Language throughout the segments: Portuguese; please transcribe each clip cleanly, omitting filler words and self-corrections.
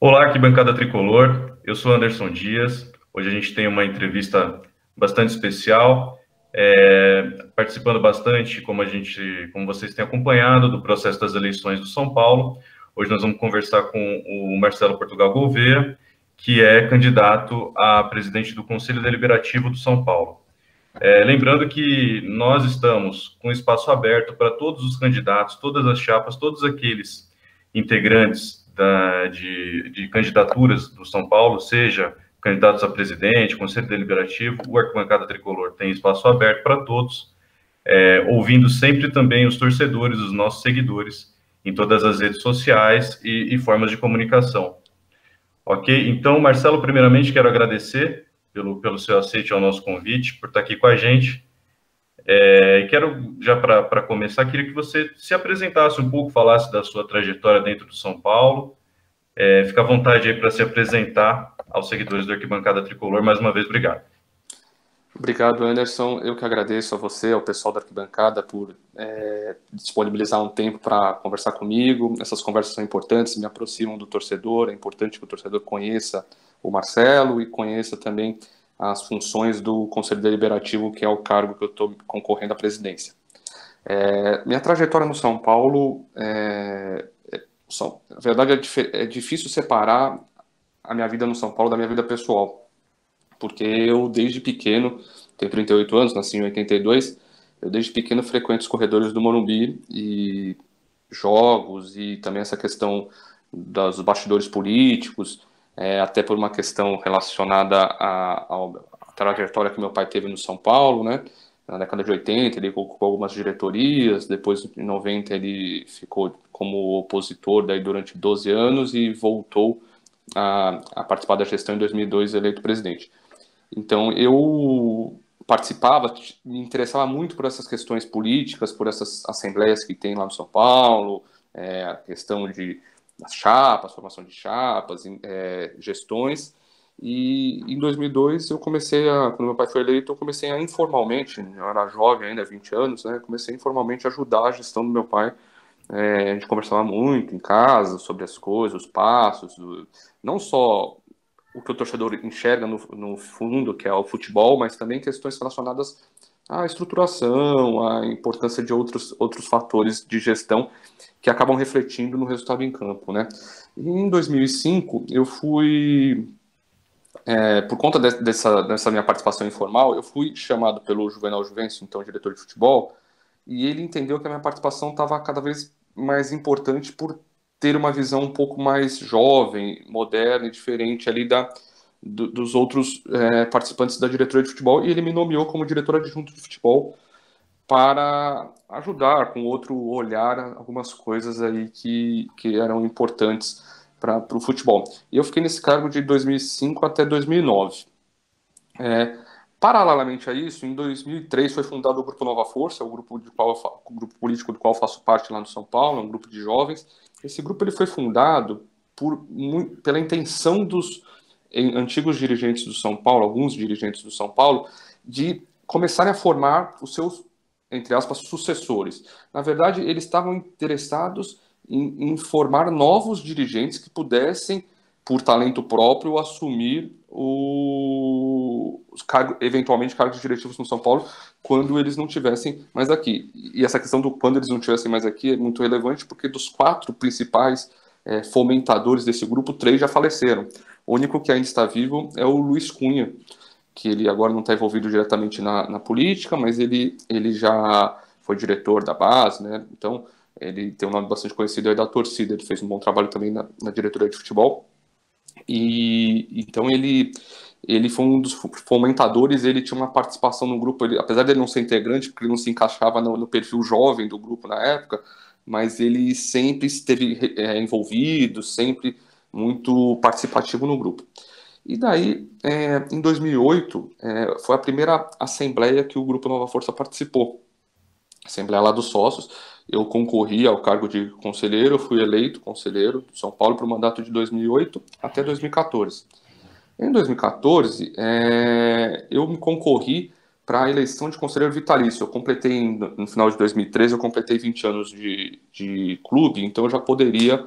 Olá, arquibancada tricolor. Eu sou Anderson Dias. Hoje a gente tem uma entrevista bastante especial, participando bastante, como vocês têm acompanhado, do processo das eleições do São Paulo. Hoje nós vamos conversar com o Marcelo Portugal Gouveia, que é candidato a presidente do Conselho Deliberativo do São Paulo. Lembrando que nós estamos com espaço aberto para todos os candidatos, todas as chapas, todos aqueles integrantes de candidaturas do São Paulo, seja candidatos a presidente, Conselho Deliberativo, o Arquibancada Tricolor tem espaço aberto para todos, ouvindo sempre também os torcedores, os nossos seguidores, em todas as redes sociais e formas de comunicação. Ok? Então, Marcelo, primeiramente quero agradecer pelo seu aceite ao nosso convite, por estar aqui com a gente. E quero, já para começar, queria que você se apresentasse um pouco, falasse da sua trajetória dentro do São Paulo. Fica à vontade aí para se apresentar aos seguidores do Arquibancada Tricolor. Mais uma vez, obrigado. Obrigado, Anderson. Eu que agradeço a você, ao pessoal da Arquibancada, por disponibilizar um tempo para conversar comigo. Essas conversas são importantes, me aproximam do torcedor. É importante que o torcedor conheça o Marcelo e conheça também as funções do Conselho Deliberativo, que é o cargo que eu estou concorrendo à presidência. Minha trajetória no São Paulo, na verdade, é difícil separar a minha vida no São Paulo da minha vida pessoal, porque eu, desde pequeno, tenho 38 anos, nasci em 82, eu desde pequeno frequento os corredores do Morumbi e jogos e também essa questão dos bastidores políticos, até por uma questão relacionada à trajetória que meu pai teve no São Paulo, né? Na década de 80 ele ocupou algumas diretorias, depois em 90 ele ficou como opositor daí durante 12 anos e voltou a participar da gestão em 2002, eleito presidente. Então eu participava, me interessava muito por essas questões políticas, por essas assembleias que tem lá no São Paulo, a questão das chapas, formação de chapas, gestões. E em 2002 quando meu pai foi eleito, eu comecei a informalmente, eu era jovem ainda, 20 anos, né, comecei informalmente a ajudar a gestão do meu pai. A gente conversava muito em casa sobre as coisas, os passos, não só o que o torcedor enxerga no fundo, que é o futebol, mas também questões relacionadas à estruturação, à importância de outros fatores de gestão que acabam refletindo no resultado em campo, né? E em 2005, eu fui, por conta dessa minha participação informal, eu fui chamado pelo Juvenal Juvencio, então diretor de futebol, e ele entendeu que a minha participação estava cada vez mais importante por ter uma visão um pouco mais jovem, moderna e diferente ali dos outros participantes da diretoria de futebol, e ele me nomeou como diretor adjunto de futebol para ajudar com outro olhar algumas coisas aí que eram importantes para o futebol. E eu fiquei nesse cargo de 2005 até 2009. Paralelamente a isso, em 2003 foi fundado o Grupo Nova Força, o grupo político do qual eu faço parte lá no São Paulo, um grupo de jovens. Esse grupo ele foi fundado pela intenção dos antigos dirigentes do São Paulo, alguns dirigentes do São Paulo, de começarem a formar os seus, entre aspas, sucessores. Na verdade, eles estavam interessados em formar novos dirigentes que pudessem, por talento próprio, assumir eventualmente cargos diretivos no São Paulo quando eles não tivessem mais aqui. E essa questão do quando eles não tivessem mais aqui é muito relevante porque dos 4 principais fomentadores desse grupo, 3 já faleceram. O único que ainda está vivo é o Luiz Cunha, que ele agora não está envolvido diretamente na política, mas ele já foi diretor da base, né? Então ele tem um nome bastante conhecido aí da torcida, ele fez um bom trabalho também na diretoria de futebol. E então ele foi um dos fomentadores, ele tinha uma participação no grupo, apesar de ele não ser integrante, porque ele não se encaixava no perfil jovem do grupo na época, mas ele sempre esteve envolvido, sempre muito participativo no grupo. E daí, em 2008, foi a primeira assembleia que o Grupo Nova Força participou, assembleia lá dos sócios. Eu concorri ao cargo de conselheiro, eu fui eleito conselheiro de São Paulo para o mandato de 2008 até 2014. Em 2014, eu me concorri para a eleição de conselheiro vitalício. Eu completei, no final de 2013, eu completei 20 anos de clube, então eu já poderia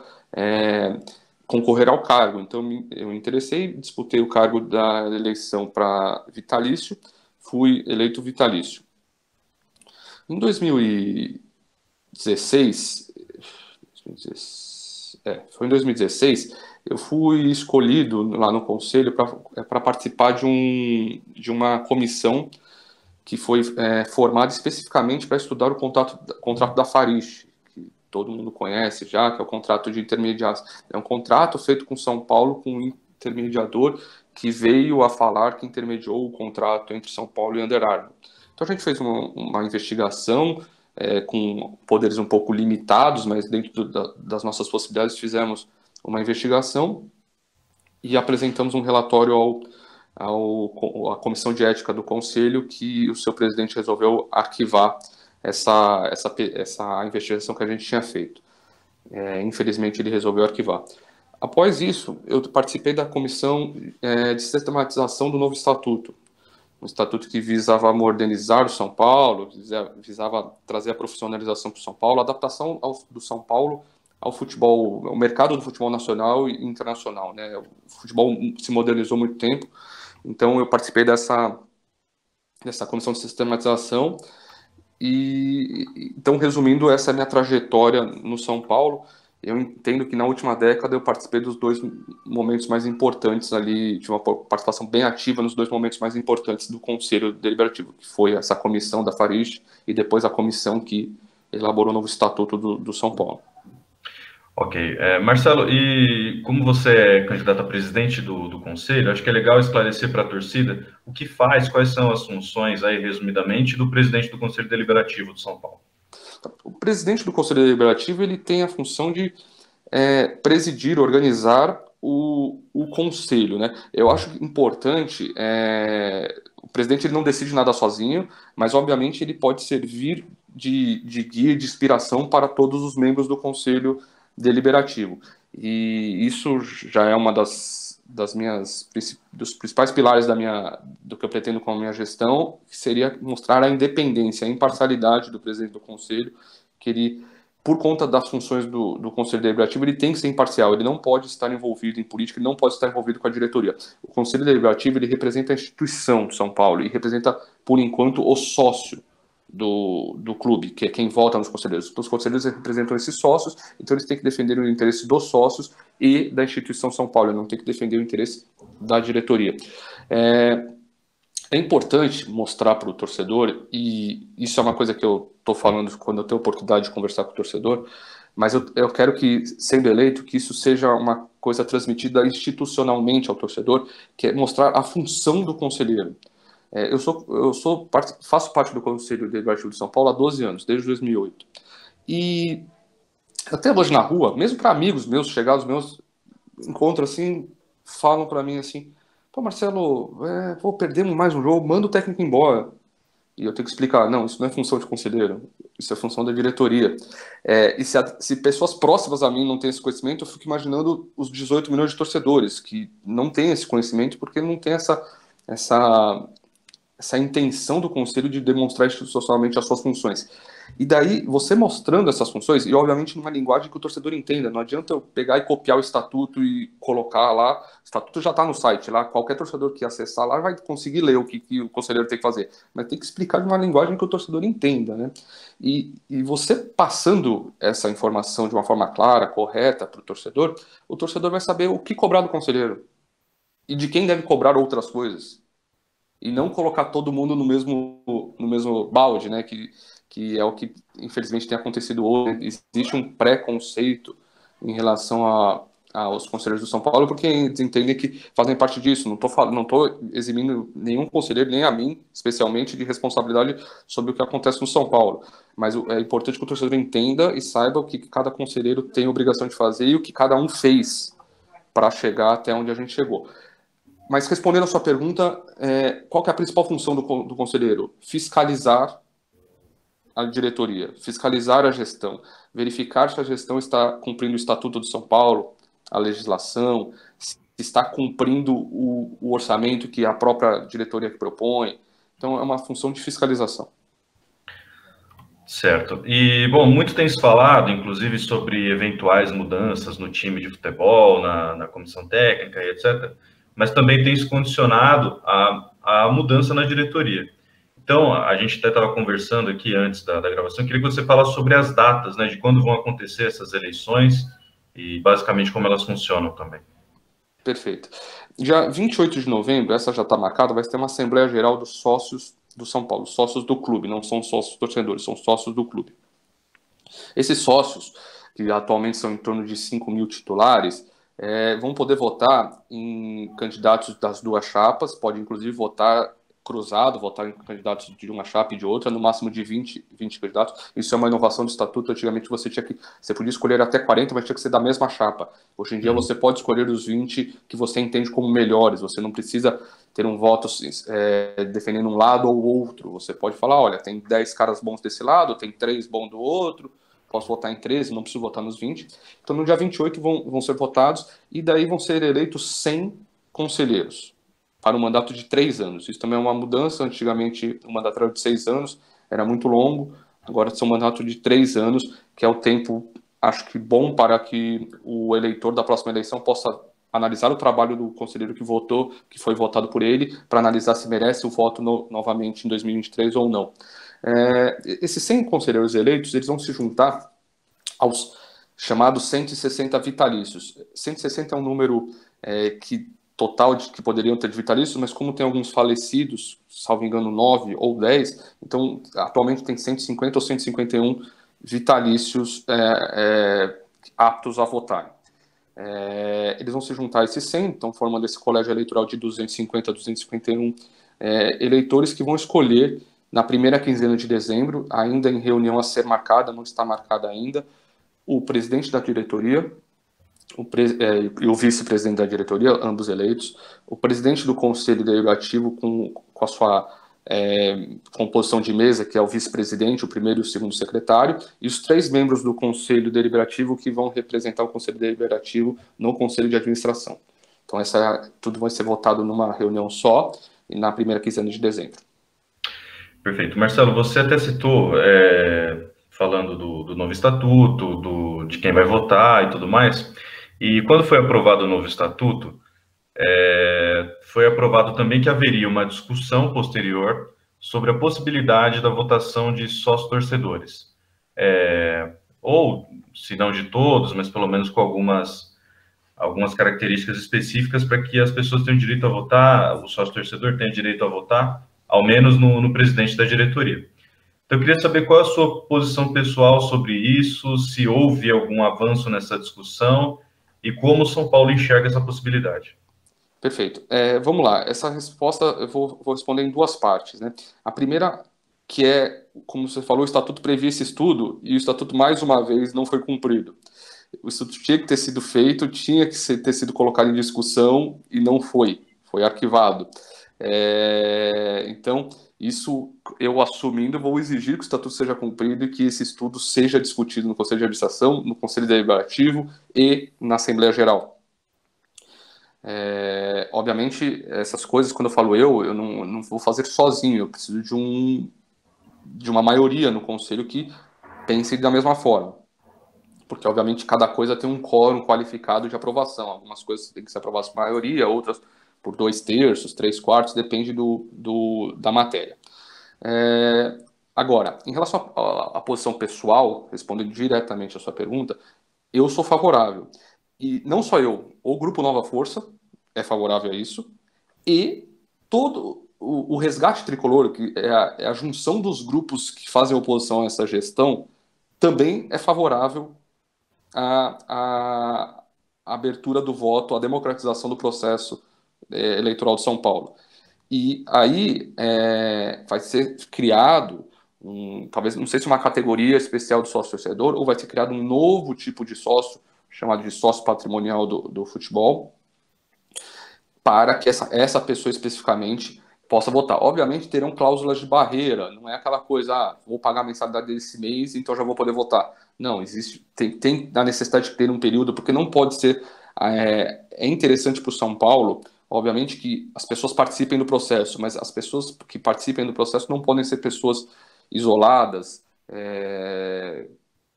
concorrer ao cargo. Então, eu me interessei, disputei o cargo da eleição para vitalício, fui eleito vitalício. Em 2016, foi em 2016, eu fui escolhido lá no conselho para participar de uma comissão que foi formada especificamente para estudar o contrato da Farish, que todo mundo conhece já, que é o contrato de intermediação. É um contrato feito com São Paulo, com um intermediador que veio a falar que intermediou o contrato entre São Paulo e Under Armour. Então a gente fez uma investigação com poderes um pouco limitados, mas dentro das nossas possibilidades fizemos uma investigação e apresentamos um relatório à Comissão de Ética do Conselho, que o seu presidente resolveu arquivar essa investigação que a gente tinha feito. Infelizmente, ele resolveu arquivar. Após isso, eu participei da Comissão de Sistematização do novo Estatuto, um estatuto que visava modernizar o São Paulo, visava trazer a profissionalização para o São Paulo, a adaptação do São Paulo ao futebol, ao mercado do futebol nacional e internacional, né? O futebol se modernizou muito tempo, então eu participei dessa comissão de sistematização então, resumindo, essa é a minha trajetória no São Paulo. Eu entendo que na última década eu participei dos dois momentos mais importantes ali, tive uma participação bem ativa nos dois momentos mais importantes do Conselho Deliberativo, que foi essa comissão da Farish e depois a comissão que elaborou o novo Estatuto do São Paulo. Ok. Marcelo, e como você é candidato a presidente do Conselho, acho que é legal esclarecer para a torcida o que faz, quais são as funções, aí resumidamente, do presidente do Conselho Deliberativo de São Paulo. O presidente do Conselho Deliberativo ele tem a função de presidir, organizar o Conselho, né? Eu acho importante, o presidente ele não decide nada sozinho, mas obviamente ele pode servir de guia, de inspiração para todos os membros do Conselho Deliberativo. E isso já é uma dos principais pilares do que eu pretendo com a minha gestão, que seria mostrar a independência, a imparcialidade do presidente do Conselho, que ele, por conta das funções do Conselho Deliberativo, ele tem que ser imparcial, ele não pode estar envolvido em política, ele não pode estar envolvido com a diretoria. O Conselho Deliberativo, ele representa a instituição de São Paulo e representa, por enquanto, o sócio do clube, que é quem vota nos conselheiros. Os conselheiros representam esses sócios, então eles têm que defender o interesse dos sócios e da instituição São Paulo, não tem que defender o interesse da diretoria. É importante mostrar para o torcedor, e isso é uma coisa que eu estou falando quando eu tenho a oportunidade de conversar com o torcedor, mas eu quero que, sendo eleito, que isso seja uma coisa transmitida institucionalmente ao torcedor, que é mostrar a função do conselheiro. Faço parte do Conselho Deliberativo de São Paulo há 12 anos, desde 2008. E até hoje na rua, mesmo para amigos meus, chegados meus, encontro assim, falam para mim assim: pô, Marcelo, perdemos mais um jogo, manda o técnico embora. E eu tenho que explicar: não, isso não é função de conselheiro, isso é função da diretoria. E se pessoas próximas a mim não têm esse conhecimento, eu fico imaginando os 18 milhões de torcedores que não têm esse conhecimento porque não tem essa intenção do conselho de demonstrar institucionalmente as suas funções. E daí, você mostrando essas funções, e obviamente numa linguagem que o torcedor entenda, não adianta eu pegar e copiar o estatuto e colocar lá, o estatuto já está no site lá, qualquer torcedor que acessar lá vai conseguir ler o que o conselheiro tem que fazer, mas tem que explicar de uma linguagem que o torcedor entenda, né? E você passando essa informação de uma forma clara, correta para o torcedor vai saber o que cobrar do conselheiro e de quem deve cobrar outras coisas. E não colocar todo mundo no mesmo balde, né? Que é o que, infelizmente, tem acontecido hoje. Existe um preconceito em relação aos conselheiros do São Paulo, porque eles entendem que fazem parte disso. Não estou eximindo nenhum conselheiro, nem a mim, especialmente, de responsabilidade sobre o que acontece no São Paulo. Mas é importante que o torcedor entenda e saiba o que cada conselheiro tem a obrigação de fazer e o que cada um fez para chegar até onde a gente chegou. Mas respondendo a sua pergunta, qual que é a principal função do conselheiro? Fiscalizar a diretoria, fiscalizar a gestão, verificar se a gestão está cumprindo o Estatuto de São Paulo, a legislação, se está cumprindo o orçamento que a própria diretoria propõe. Então, é uma função de fiscalização. Certo. E, bom, muito tem se falado, inclusive, sobre eventuais mudanças no time de futebol, na comissão técnica e etc. Mas também tem se condicionado a mudança na diretoria. Então, a gente até estava conversando aqui antes da gravação, eu queria que você falasse sobre as datas, né, de quando vão acontecer essas eleições e, basicamente, como elas funcionam também. Perfeito. Dia 28 de novembro, essa já está marcada, vai ter uma Assembleia Geral dos sócios do São Paulo, sócios do clube, não são sócios torcedores, são sócios do clube. Esses sócios, que atualmente são em torno de 5 mil titulares, vão poder votar em candidatos das duas chapas, pode inclusive votar cruzado, votar em candidatos de uma chapa e de outra, no máximo de 20 candidatos. Isso é uma inovação do estatuto. Antigamente você podia escolher até 40, mas tinha que ser da mesma chapa. Hoje em dia você pode escolher os 20 que você entende como melhores, você não precisa ter um voto defendendo um lado ou outro. Você pode falar, olha, tem 10 caras bons desse lado, tem 3 bons do outro, posso votar em 13, não preciso votar nos 20. Então, no dia 28 vão ser votados e daí vão ser eleitos 100 conselheiros para um mandato de 3 anos. Isso também é uma mudança. Antigamente, o mandato era de 6 anos, era muito longo. Agora, são um mandato de 3 anos, que é o tempo, acho que bom para que o eleitor da próxima eleição possa analisar o trabalho do conselheiro que votou, que foi votado por ele, para analisar se merece o voto novamente em 2023 ou não. Esses 100 conselheiros eleitos, eles vão se juntar aos chamados 160 vitalícios. 160 é um número total que poderiam ter de vitalícios, mas como tem alguns falecidos, salvo engano 9 ou 10, então atualmente tem 150 ou 151 vitalícios aptos a votar. Eles vão se juntar a esses 100, então formando esse colégio eleitoral de 250 a 251 eleitores que vão escolher na primeira quinzena de dezembro, ainda em reunião a ser marcada, não está marcada ainda, o presidente da diretoria e o vice-presidente da diretoria, ambos eleitos, o presidente do conselho deliberativo com a sua composição de mesa, que é o vice-presidente, o primeiro e o segundo secretário, e os 3 membros do conselho deliberativo que vão representar o conselho deliberativo no conselho de administração. Então, tudo vai ser votado numa reunião só, na primeira quinzena de dezembro. Perfeito. Marcelo, você até citou, falando do novo estatuto, de quem vai votar e tudo mais, e quando foi aprovado o novo estatuto, foi aprovado também que haveria uma discussão posterior sobre a possibilidade da votação de sócios-torcedores. Ou, se não de todos, mas pelo menos com algumas características específicas para que as pessoas tenham direito a votar, o sócio-torcedor tenha direito a votar, ao menos no presidente da diretoria. Então, eu queria saber qual é a sua posição pessoal sobre isso, se houve algum avanço nessa discussão e como o São Paulo enxerga essa possibilidade. Perfeito. Vamos lá. Essa resposta eu vou responder em 2 partes, né? A primeira, que como você falou, o Estatuto previa esse estudo e o Estatuto, mais uma vez, não foi cumprido. O Estatuto tinha que ter sido feito, tinha que ter sido colocado em discussão e não foi arquivado. Então, isso eu assumindo, vou exigir que o Estatuto seja cumprido e que esse estudo seja discutido no Conselho de Administração, no Conselho Deliberativo e na Assembleia Geral. Obviamente, essas coisas, quando eu falo eu não vou fazer sozinho, eu preciso de uma maioria no Conselho que pense da mesma forma. Porque, obviamente, cada coisa tem um quórum qualificado de aprovação. Algumas coisas têm que ser aprovadas por maioria, outras por 2/3, 3/4, depende da matéria. Agora, em relação à posição pessoal, respondendo diretamente a sua pergunta, eu sou favorável. E não só eu, o Grupo Nova Força é favorável a isso, e todo o Resgate Tricolor, que é a junção dos grupos que fazem oposição a essa gestão, também é favorável à abertura do voto, à democratização do processo eleitoral de São Paulo. E aí vai ser criado, talvez, não sei se uma categoria especial de sócio-torcedor, ou vai ser criado um novo tipo de sócio, chamado de sócio patrimonial do futebol, para que essa pessoa especificamente possa votar. Obviamente terão cláusulas de barreira, não é aquela coisa, vou pagar a mensalidade desse mês, então já vou poder votar. Não, tem a necessidade de ter um período, porque não pode ser... É interessante para o São Paulo, obviamente, que as pessoas participem do processo, mas as pessoas que participem do processo não podem ser pessoas isoladas,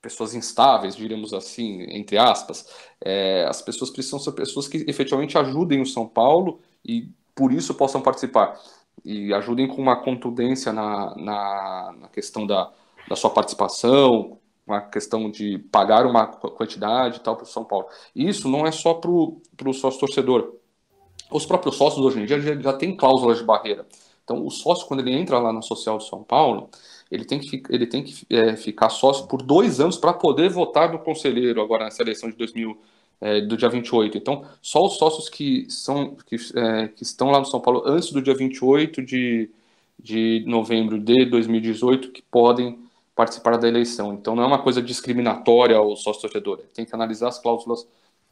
pessoas instáveis, diríamos assim, entre aspas. As pessoas precisam ser pessoas que efetivamente ajudem o São Paulo e por isso possam participar. E ajudem com uma contundência na questão da sua participação, uma questão de pagar uma quantidade e tal para o São Paulo. E isso não é só para o sócio torcedor. Os próprios sócios hoje em dia já têm cláusulas de barreira. Então, o sócio, quando ele entra lá na Social de São Paulo, ele tem que ficar sócio por 2 anos para poder votar no conselheiro, agora nessa eleição de 2000, do dia 28. Então, só os sócios que estão lá no São Paulo antes do dia 28 de novembro de 2018 que podem participar da eleição. Então, não é uma coisa discriminatória ao sócio-torcedor. Tem que analisar as cláusulas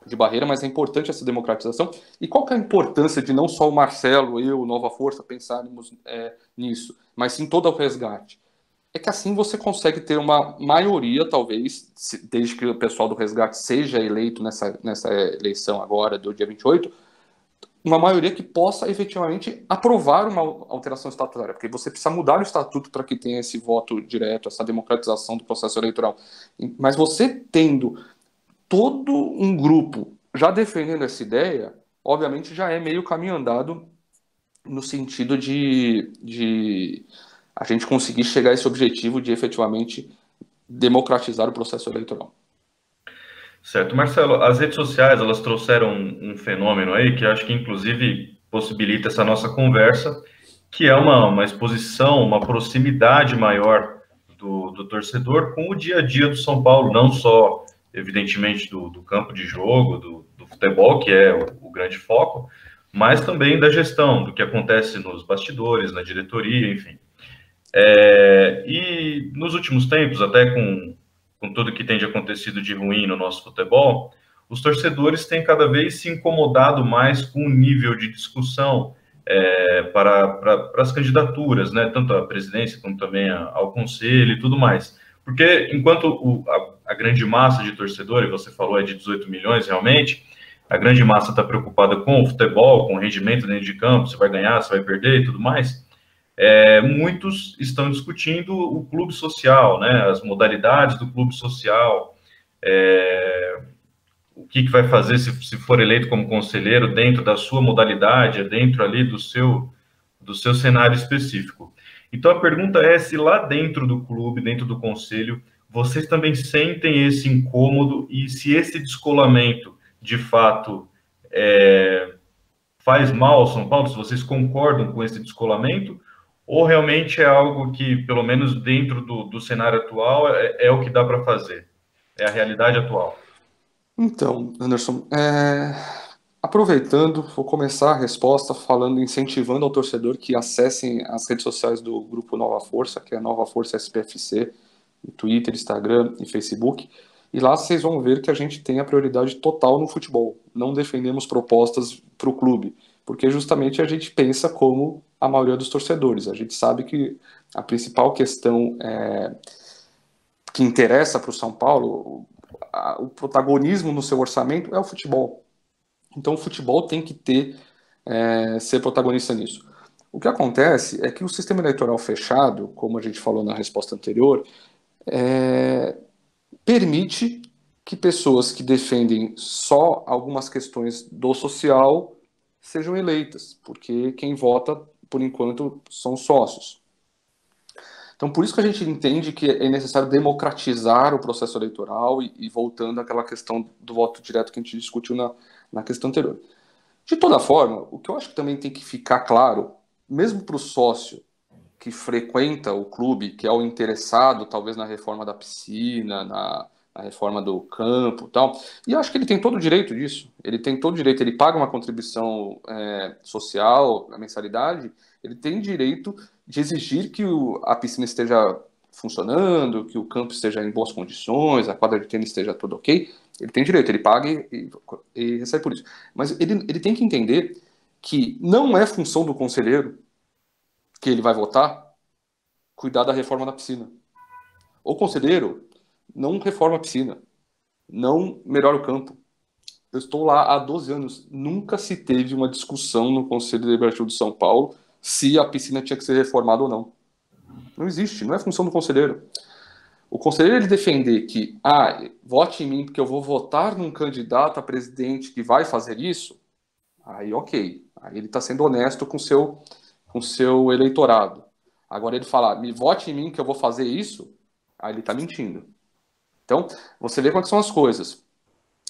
de barreira, mas é importante essa democratização. E qual que é a importância de não só o Marcelo, eu, Nova Força, pensarmos nisso, mas sim todo o resgate? É que assim você consegue ter uma maioria, talvez, desde que o pessoal do resgate seja eleito nessa eleição agora, do dia 28, uma maioria que possa efetivamente aprovar uma alteração estatutária, porque você precisa mudar o estatuto para que tenha esse voto direto, essa democratização do processo eleitoral. Mas você tendo todo um grupo já defendendo essa ideia, obviamente já é meio caminho andado no sentido de a gente conseguir chegar a esse objetivo de efetivamente democratizar o processo eleitoral. Certo. Marcelo, as redes sociais, elas trouxeram um fenômeno aí que eu acho que, inclusive, possibilita essa nossa conversa, que é uma exposição, uma proximidade maior do torcedor com o dia a dia do São Paulo, não só, evidentemente, do campo de jogo, do futebol, que é o grande foco, mas também da gestão, do que acontece nos bastidores, na diretoria, enfim. E nos últimos tempos, até com tudo que tem de acontecido de ruim no nosso futebol, os torcedores têm cada vez se incomodado mais com o nível de discussão para as candidaturas, né, tanto à presidência como também ao conselho e tudo mais. Porque enquanto a grande massa de torcedores, você falou de 18 milhões realmente, a grande massa está preocupada com o futebol, com o rendimento dentro de campo, se vai ganhar, se vai perder e tudo mais, muitos estão discutindo o clube social, né, as modalidades do clube social, o que vai fazer se for eleito como conselheiro dentro da sua modalidade, dentro ali do seu cenário específico. Então, a pergunta é se lá dentro do clube, dentro do conselho, vocês também sentem esse incômodo e se esse descolamento, de fato, faz mal ao São Paulo, se vocês concordam com esse descolamento, ou realmente é algo que, pelo menos dentro do cenário atual, é o que dá para fazer? É a realidade atual? Então, Anderson, aproveitando, vou começar a resposta incentivando ao torcedor que acessem as redes sociais do Grupo Nova Força, que é Nova Força SPFC, no Twitter, Instagram e Facebook. E lá vocês vão ver que a gente tem a prioridade total no futebol. Não defendemos propostas para o clube, porque justamente a gente pensa como a maioria dos torcedores. A gente sabe que a principal questão que interessa para o São Paulo, o protagonismo no seu orçamento é o futebol. Então o futebol tem que ser protagonista nisso. O que acontece é que o sistema eleitoral fechado, como a gente falou na resposta anterior, permite que pessoas que defendem só algumas questões do social sejam eleitas, porque quem vota, por enquanto, são sócios. Então, por isso que a gente entende que é necessário democratizar o processo eleitoral e voltando àquela questão do voto direto que a gente discutiu na questão anterior. De toda forma, o que eu acho que também tem que ficar claro, mesmo para o sócio que frequenta o clube, que é o interessado, talvez, na reforma da piscina, na reforma do campo e tal, e acho que ele tem todo o direito disso, ele tem todo o direito, ele paga uma contribuição social, a mensalidade, ele tem direito de exigir que a piscina esteja funcionando, que o campo esteja em boas condições, a quadra de tênis esteja tudo ok, ele tem direito, ele paga e recebe por isso. Mas ele tem que entender que não é função do conselheiro que ele vai votar cuidar da reforma da piscina. O conselheiro não reforma a piscina, não melhora o campo. Eu estou lá há 12 anos, nunca se teve uma discussão no Conselho Deliberativo de São Paulo se a piscina tinha que ser reformada ou não. Não existe, não é função do conselheiro. O conselheiro ele defender que, vote em mim porque eu vou votar num candidato a presidente que vai fazer isso, aí ok. Aí ele está sendo honesto com o seu eleitorado. Agora ele falar, me vote em mim que eu vou fazer isso, aí ele está mentindo. Então, você vê quais são as coisas.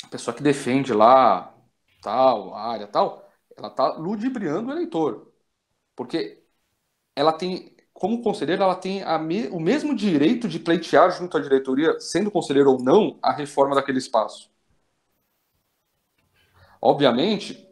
A pessoa que defende lá, tal, área, tal, ela está ludibriando o eleitor. Porque ela tem, como conselheira, ela tem o mesmo direito de pleitear junto à diretoria, sendo conselheiro ou não, a reforma daquele espaço. Obviamente,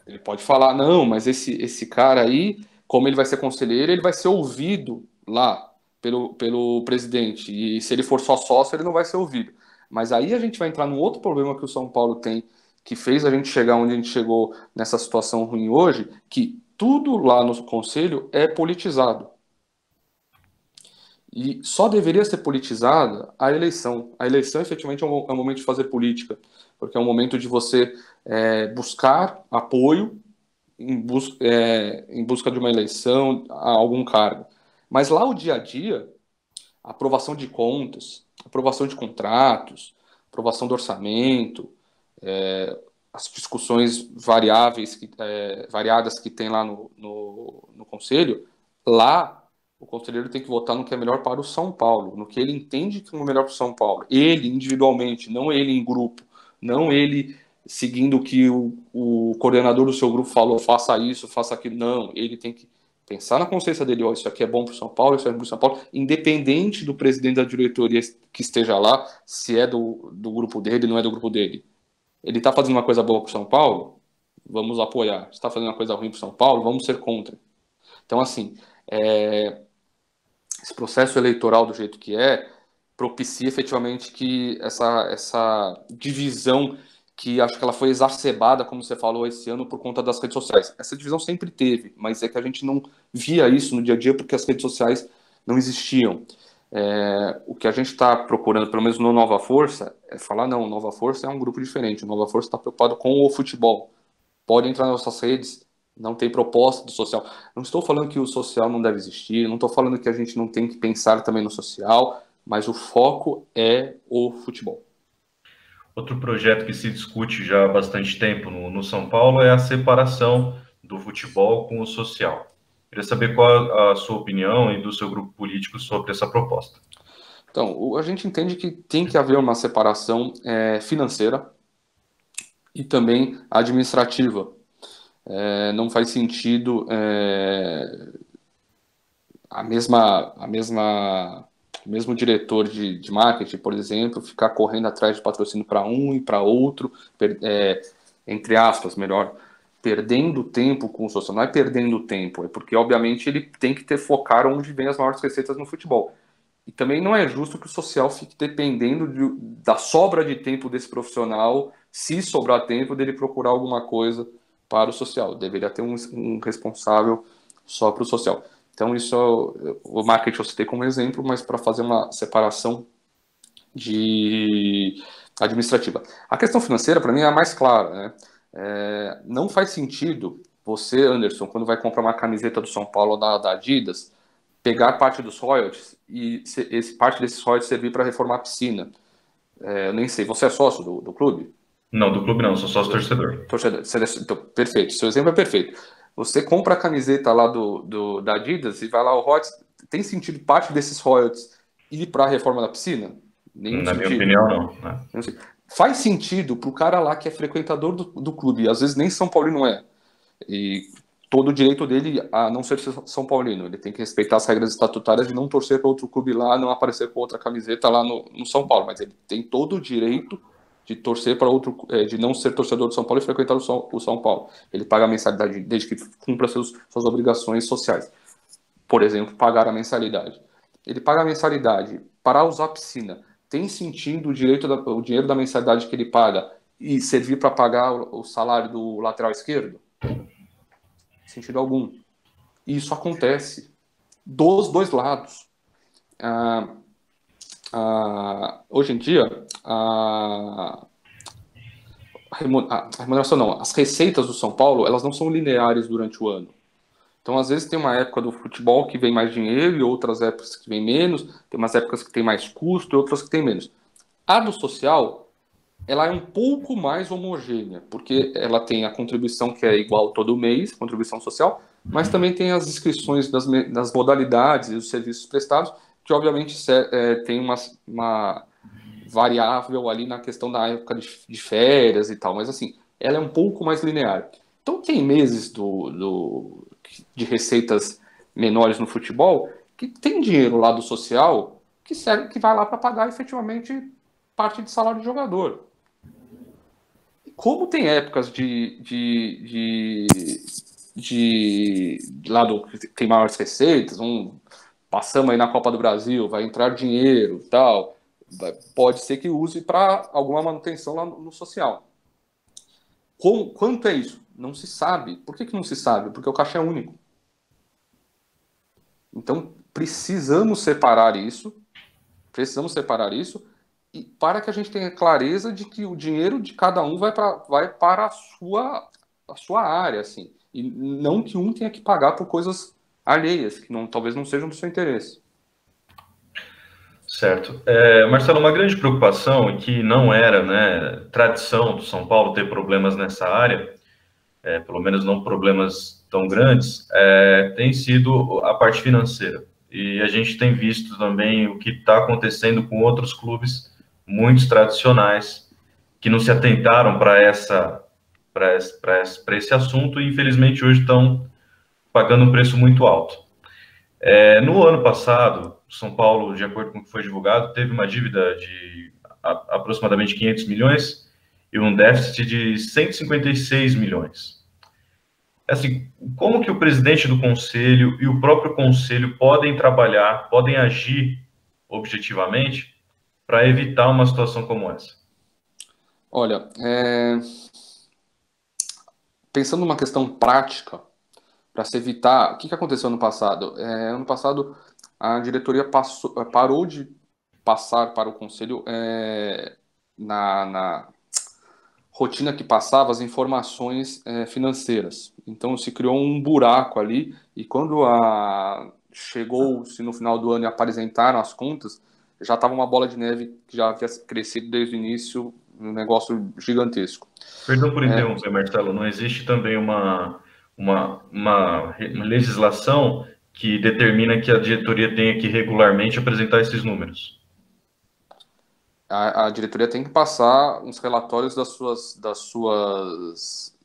ele pode falar, não, mas esse cara aí, como ele vai ser conselheiro, ele vai ser ouvido lá pelo presidente. E se ele for só sócio, ele não vai ser ouvido. Mas aí a gente vai entrar num outro problema que o São Paulo tem, que fez a gente chegar onde a gente chegou nessa situação ruim hoje, que tudo lá no conselho é politizado. E só deveria ser politizada a eleição. A eleição, efetivamente, é um momento de fazer política, porque é um momento de você buscar apoio em busca de uma eleição a algum cargo. Mas lá o dia a dia, aprovação de contas, aprovação de contratos, aprovação do orçamento, as discussões variadas que tem lá no Conselho, lá o conselheiro tem que votar no que é melhor para o São Paulo, no que ele entende que é o melhor para o São Paulo. Ele, individualmente, não ele em grupo, não ele seguindo o que o coordenador do seu grupo falou, faça isso, faça aquilo. Não, ele tem que pensar na consciência dele, isso aqui é bom para o São Paulo, isso é bom para o São Paulo, independente do presidente da diretoria que esteja lá, se é do grupo dele, não é do grupo dele. Ele está fazendo uma coisa boa para o São Paulo, vamos apoiar. Se está fazendo uma coisa ruim para o São Paulo, vamos ser contra. Então, assim, esse processo eleitoral do jeito que propicia efetivamente que essa divisão que acho que ela foi exacerbada, como você falou, esse ano por conta das redes sociais. Essa divisão sempre teve, mas é que a gente não via isso no dia a dia porque as redes sociais não existiam. O que a gente está procurando, pelo menos no Nova Força, é falar, não, Nova Força é um grupo diferente, o Nova Força está preocupado com o futebol. Pode entrar nas nossas redes, não tem proposta do social. Não estou falando que o social não deve existir, não estou falando que a gente não tem que pensar também no social, mas o foco é o futebol. Outro projeto que se discute já há bastante tempo no São Paulo é a separação do futebol com o social. Queria saber qual a sua opinião e do seu grupo político sobre essa proposta. Então, a gente entende que tem que haver uma separação financeira e também administrativa. Não faz sentido o mesmo diretor de marketing, por exemplo, ficar correndo atrás de patrocínio para um e para outro, entre aspas, melhor, perdendo tempo com o social. Não é perdendo tempo, é porque, obviamente, ele tem que focar onde vem as maiores receitas no futebol. E também não é justo que o social fique dependendo da sobra de tempo desse profissional, se sobrar tempo, dele procurar alguma coisa para o social. Deveria ter um responsável só para o social. Então, isso o marketing eu citei como exemplo, mas para fazer uma separação administrativa. A questão financeira, para mim, é a mais clara, né? Não faz sentido você, Anderson, quando vai comprar uma camiseta do São Paulo ou da Adidas, pegar parte dos royalties e parte desses royalties servir para reformar a piscina. Eu nem sei, você é sócio do clube? Não, do clube não, sou sócio torcedor. Então, perfeito, seu exemplo é perfeito. Você compra a camiseta lá da Adidas e vai lá o royalties, tem sentido parte desses royalties ir para a reforma da piscina? Nenhum Na sentido. minha opinião, não. Né? Faz sentido para o cara lá que é frequentador do clube, às vezes nem São Paulino é, e todo o direito dele a não ser São Paulino, ele tem que respeitar as regras estatutárias de não torcer para outro clube lá, não aparecer com outra camiseta lá no São Paulo, mas ele tem todo o direito de torcer para outro, de não ser torcedor do São Paulo e frequentar o São Paulo. Ele paga a mensalidade desde que cumpra suas obrigações sociais. Por exemplo, pagar a mensalidade. Ele paga a mensalidade para usar a piscina. Tem sentido o dinheiro da mensalidade que ele paga e servir para pagar o salário do lateral esquerdo? Sentido algum. E isso acontece dos dois lados. Hoje em dia, a remuneração não, as receitas do São Paulo, elas não são lineares durante o ano. Então, às vezes, tem uma época do futebol que vem mais dinheiro e outras épocas que vem menos, tem umas épocas que tem mais custo e outras que tem menos. A do social, ela é um pouco mais homogênea, porque ela tem a contribuição que é igual todo mês, contribuição social, mas também tem as inscrições das modalidades e dos serviços prestados, que obviamente tem uma variável ali na questão da época de férias e tal, mas assim, ela é um pouco mais linear. Então tem meses de receitas menores no futebol que tem dinheiro lá do social que serve, que vai lá para pagar efetivamente parte de salário de jogador. Como tem épocas de lado que tem maiores receitas, passamos aí na Copa do Brasil, vai entrar dinheiro e tal, pode ser que use para alguma manutenção lá no social. Quanto é isso? Não se sabe. Por que não se sabe? Porque o caixa é único. Então, precisamos separar isso e para que a gente tenha clareza de que o dinheiro de cada um vai para a sua área, assim, e não que um tenha que pagar por coisas alheias, que talvez não sejam do seu interesse. Certo. Marcelo, uma grande preocupação é que não era, né, tradição do São Paulo ter problemas nessa área, pelo menos não problemas tão grandes, tem sido a parte financeira. E a gente tem visto também o que está acontecendo com outros clubes muito tradicionais que não se atentaram para esse assunto e infelizmente hoje estão pagando um preço muito alto. No ano passado, São Paulo, de acordo com o que foi divulgado, teve uma dívida de aproximadamente 500 milhões e um déficit de 156 milhões. Assim, como que o presidente do conselho e o próprio conselho podem trabalhar, podem agir objetivamente para evitar uma situação como essa? Olha, pensando numa questão prática, para se evitar, o que aconteceu ano passado? Ano passado, a diretoria parou de passar para o conselho na rotina que passava as informações financeiras. Então se criou um buraco ali e quando chegou-se no final do ano e apresentaram as contas, já estava uma bola de neve que já havia crescido desde o início, um negócio gigantesco. Perdão por interromper, Marcelo, não existe também uma legislação que determina que a diretoria tenha que regularmente apresentar esses números? A diretoria tem que passar uns relatórios das suas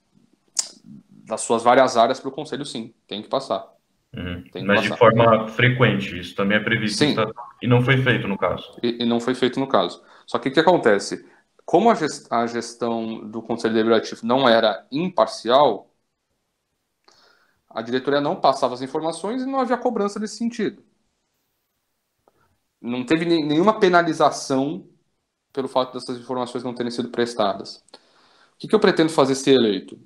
várias áreas para o conselho, sim, tem que passar. Uhum. Tem que Mas passar. de forma frequente, isso também é previsto Sim, e não foi feito no caso. e não foi feito no caso. Só que o que acontece? Como a gestão do Conselho Deliberativo não era imparcial, a diretoria não passava as informações e não havia cobrança nesse sentido. Não teve nenhuma penalização pelo fato dessas informações não terem sido prestadas. O que eu pretendo fazer se eleito?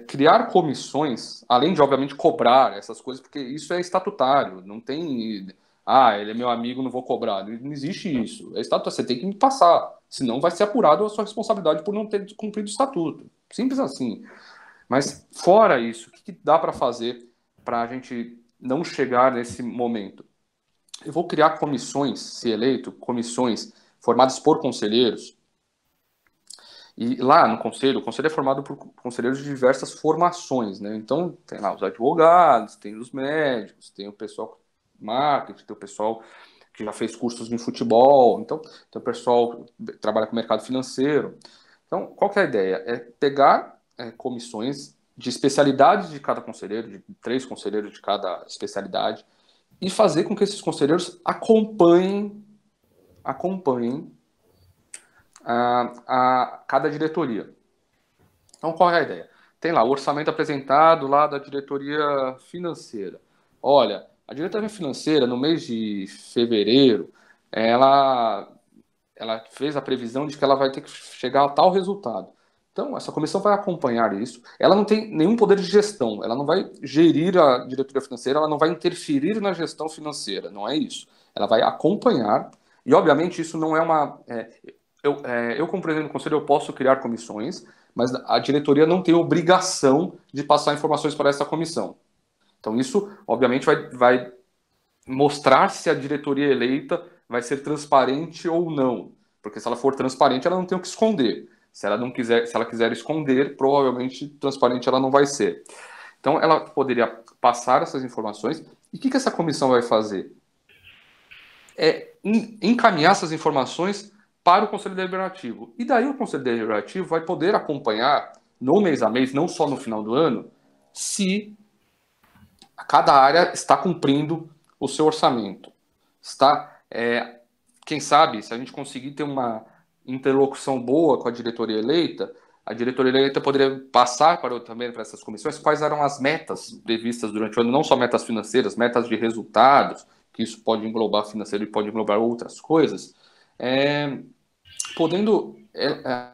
Criar comissões, além de, obviamente, cobrar essas coisas, porque isso é estatutário, não tem... ele é meu amigo, não vou cobrar. Não existe isso. É estatutário, você tem que me passar, senão vai ser apurado a sua responsabilidade por não ter cumprido o estatuto. Simples assim. Mas, fora isso, o que dá para fazer para a gente não chegar nesse momento? Eu vou criar comissões, se eleito, comissões formadas por conselheiros. E lá no conselho, o conselho é formado por conselheiros de diversas formações, né? Então, tem lá os advogados, tem os médicos, tem o pessoal marketing, tem o pessoal que já fez cursos em futebol, então tem o pessoal que trabalha com o mercado financeiro. Então, qual que é a ideia? É pegar comissões de especialidades de cada conselheiro, de 3 conselheiros de cada especialidade, e fazer com que esses conselheiros acompanhem a cada diretoria. Então, qual é a ideia? Tem lá o orçamento apresentado lá da diretoria financeira. Olha, a diretoria financeira, no mês de fevereiro, ela fez a previsão de que ela vai ter que chegar a tal resultado. Então, essa comissão vai acompanhar isso. Ela não tem nenhum poder de gestão, ela não vai gerir a diretoria financeira, ela não vai interferir na gestão financeira, não é isso. Ela vai acompanhar, e obviamente isso não é uma... eu, como presidente do conselho, eu posso criar comissões, mas a diretoria não tem obrigação de passar informações para essa comissão. Então isso, obviamente, vai mostrar se a diretoria eleita vai ser transparente ou não. Porque se ela for transparente, ela não tem o que esconder. Se ela quiser esconder, provavelmente transparente ela não vai ser. Então ela poderia passar essas informações. E o que essa comissão vai fazer? É encaminhar essas informações para o Conselho Deliberativo. E daí o Conselho Deliberativo vai poder acompanhar, no mês a mês, não só no final do ano, se cada área está cumprindo o seu orçamento. Quem sabe, se a gente conseguir ter uma interlocução boa com a diretoria eleita poderia passar também para essas comissões quais eram as metas previstas durante o ano, não só metas financeiras, metas de resultados, que isso pode englobar financeiro e pode englobar outras coisas, podendo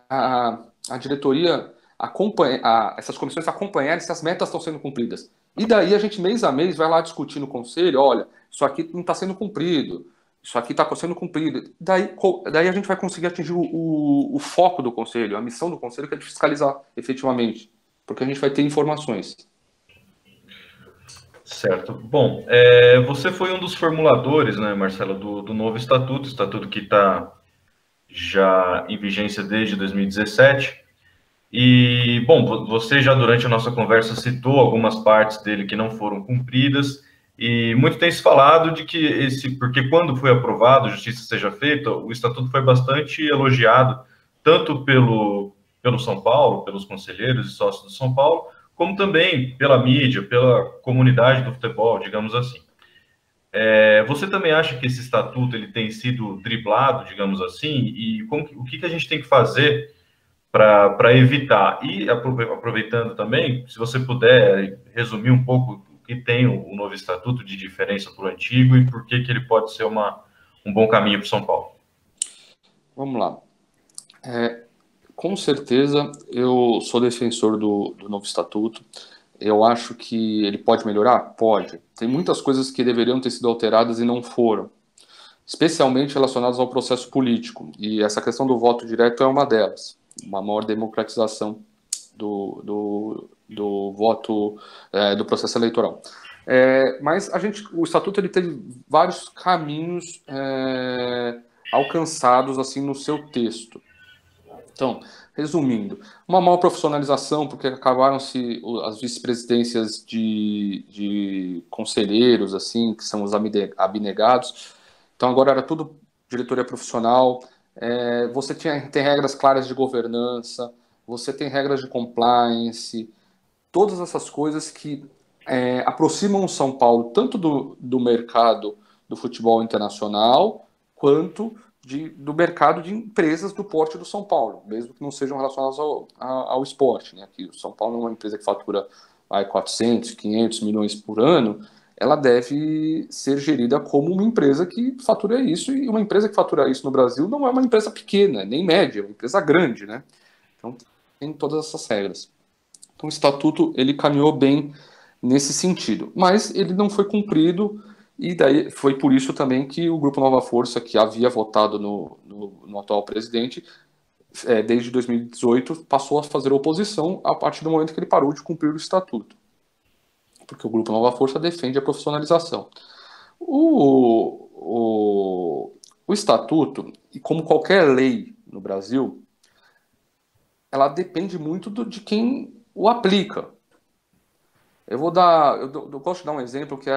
a diretoria acompanhar, essas comissões acompanharem se as metas estão sendo cumpridas. E daí a gente, mês a mês, vai lá discutir no conselho, olha, isso aqui não está sendo cumprido, isso aqui está sendo cumprido. Daí a gente vai conseguir atingir o foco do conselho, a missão do conselho, que é de fiscalizar efetivamente, porque a gente vai ter informações. Certo. Bom, você foi um dos formuladores, né, Marcelo, do novo estatuto que está já em vigência desde 2017. E, bom, você já durante a nossa conversa citou algumas partes dele que não foram cumpridas, e muito tem se falado de que porque quando foi aprovado, justiça seja feita, o estatuto foi bastante elogiado, tanto pelo São Paulo, pelos conselheiros e sócios do São Paulo, como também pela mídia, pela comunidade do futebol, digamos assim. Você também acha que esse estatuto ele tem sido driblado, digamos assim, e o que a gente tem que fazer para evitar? E aproveitando também, se você puder resumir um pouco o que tem o novo estatuto de diferença para o antigo e por que ele pode ser um bom caminho para o São Paulo. Vamos lá. Com certeza, eu sou defensor do novo estatuto. Eu acho que ele pode melhorar? Pode. Tem muitas coisas que deveriam ter sido alteradas e não foram, especialmente relacionadas ao processo político. E essa questão do voto direto é uma delas. Uma maior democratização do voto, do processo eleitoral. Mas o estatuto ele teve vários caminhos alcançados assim no seu texto. Então, resumindo, uma maior profissionalização, porque acabaram-se as vice-presidências de conselheiros, assim, que são os abnegados. Então, agora era tudo diretoria profissional. Você tem regras claras de governança, você tem regras de compliance, todas essas coisas que aproximam o São Paulo tanto do mercado do futebol internacional, quanto do mercado de empresas do porte do São Paulo, mesmo que não sejam relacionadas ao esporte. Né? Aqui, o São Paulo é uma empresa que fatura 400, 500 milhões por ano, ela deve ser gerida como uma empresa que fatura isso, e uma empresa que fatura isso no Brasil não é uma empresa pequena, nem média, é uma empresa grande. Né? Então, tem todas essas regras. Então, o Estatuto ele caminhou bem nesse sentido, mas ele não foi cumprido. E daí foi por isso também que o Grupo Nova Força, que havia votado no atual presidente, desde 2018, passou a fazer oposição a partir do momento que ele parou de cumprir o estatuto. Porque o Grupo Nova Força defende a profissionalização. O estatuto, e como qualquer lei no Brasil, ela depende muito de quem o aplica. Eu gosto de dar um exemplo que é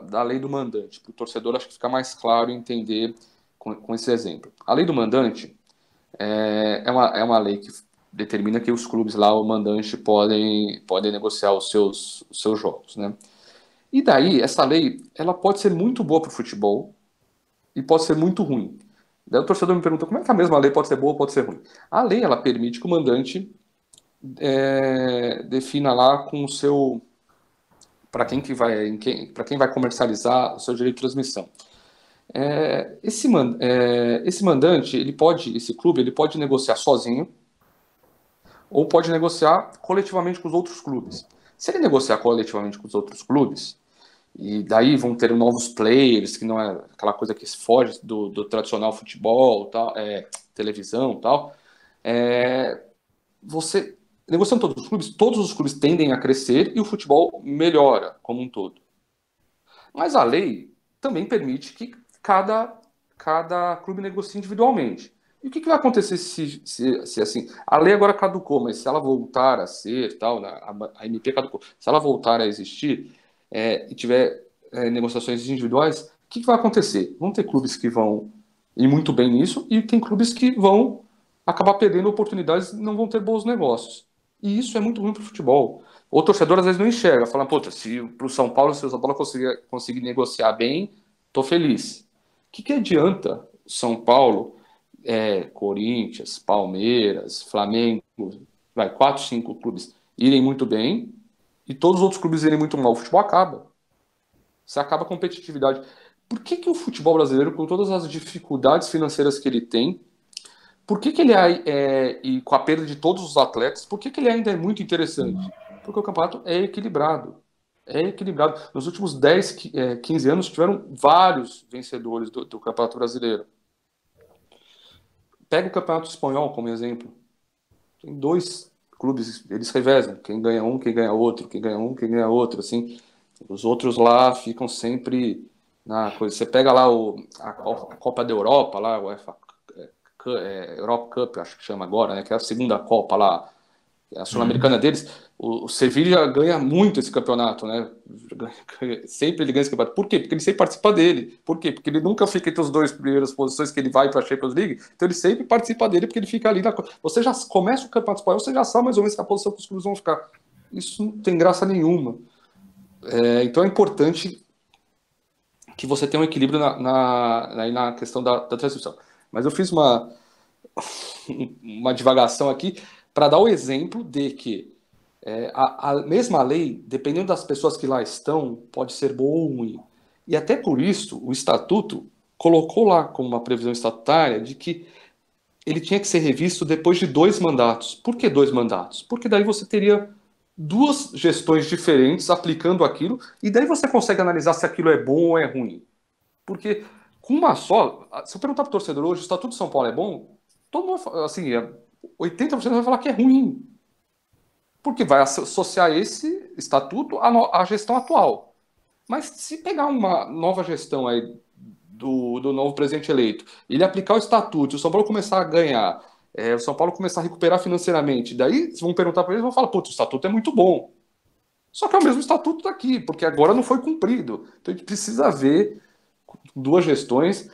da lei do mandante, para o torcedor acho que fica mais claro entender com esse exemplo. A lei do mandante é uma lei que determina que os clubes lá, o mandante, podem negociar os seus jogos, né? E daí, essa lei, ela pode ser muito boa para o futebol e pode ser muito ruim. Daí o torcedor me pergunta, como é que a mesma lei pode ser boa ou pode ser ruim? A lei, ela permite que o mandante defina lá com o seu... para quem vai comercializar o seu direito de transmissão. Esse mandante, esse clube, ele pode negociar sozinho ou pode negociar coletivamente com os outros clubes. Se ele negociar coletivamente com os outros clubes, e daí vão ter novos players, que não é aquela coisa que foge do tradicional futebol, tal, televisão, tal, você negociando todos os clubes tendem a crescer e o futebol melhora como um todo. Mas a lei também permite que cada clube negocie individualmente. E o que vai acontecer se assim, a lei agora caducou, mas se ela voltar a ser, tal, a MP caducou, se ela voltar a existir e tiver negociações individuais, o que vai acontecer? Vão ter clubes que vão ir muito bem nisso e tem clubes que vão acabar perdendo oportunidades e não vão ter bons negócios. E isso é muito ruim para o futebol. O torcedor às vezes não enxerga, fala, puta, se pro São Paulo, se o São Paulo conseguir negociar bem, tô feliz. O que adianta São Paulo, Corinthians, Palmeiras, Flamengo, vai, 4, 5 clubes irem muito bem e todos os outros clubes irem muito mal? O futebol acaba. Você acaba a competitividade. Por que o futebol brasileiro, com todas as dificuldades financeiras que ele tem, por que ele e com a perda de todos os atletas, por que ele ainda é muito interessante? Porque o campeonato é equilibrado. É equilibrado. Nos últimos 10, 15 anos, tiveram vários vencedores do Campeonato Brasileiro. Pega o Campeonato Espanhol como exemplo. Tem 2 clubes, eles revezam. Quem ganha um, quem ganha outro. Quem ganha um, quem ganha outro. Assim, os outros lá ficam sempre na coisa. Você pega lá a Copa da Europa, lá, o UEFA Europa Cup, acho que chama agora, né? Que é a segunda Copa lá, a Sul-Americana deles. O Sevilla ganha muito esse campeonato, né? Sempre ele ganha esse campeonato. Por quê? Porque ele sempre participa dele. Por quê? Porque ele nunca fica entre os 2 primeiras posições que ele vai para a Champions League. Então ele sempre participa dele porque ele fica ali. Você já começa o campeonato espanhol, você já sabe mais ou menos a posição que os clubes vão ficar. Isso não tem graça nenhuma. Então é importante que você tenha um equilíbrio na questão da transmissão. Mas eu fiz uma divagação aqui para dar o exemplo de que a mesma lei, dependendo das pessoas que lá estão, pode ser boa ou ruim. E até por isso, o Estatuto colocou lá como uma previsão estatutária de que ele tinha que ser revisto depois de 2 mandatos. Por que 2 mandatos? Porque daí você teria 2 gestões diferentes aplicando aquilo, e daí você consegue analisar se aquilo é bom ou é ruim. Porque com uma só, se eu perguntar para o torcedor hoje, o Estatuto de São Paulo é bom? Todo mundo, assim, 80% vai falar que é ruim. Porque vai associar esse estatuto à gestão atual. Mas se pegar uma nova gestão aí do novo presidente eleito, ele aplicar o estatuto, o São Paulo começar a ganhar, o São Paulo começar a recuperar financeiramente, daí vão perguntar para eles, vão falar, putz, o estatuto é muito bom. Só que é o mesmo estatuto daqui, porque agora não foi cumprido. Então a gente precisa ver 2 gestões.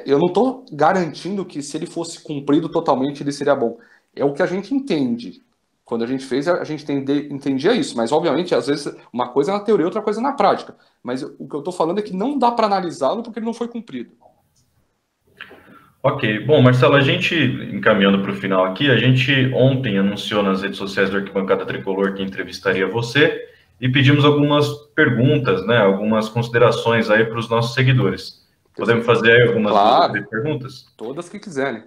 Eu não estou garantindo que se ele fosse cumprido totalmente ele seria bom. É o que a gente entende. Quando a gente fez, a gente entendia isso. Mas, obviamente, às vezes, uma coisa é na teoria, outra coisa é na prática. Mas o que eu estou falando é que não dá para analisá-lo porque ele não foi cumprido. Ok. Bom, Marcelo, a gente, encaminhando para o final aqui, a gente ontem anunciou nas redes sociais do Arquibancada Tricolor que entrevistaria você e pedimos algumas perguntas, né, algumas considerações aí para os nossos seguidores. Podemos fazer aí algumas perguntas? Todas que quiserem.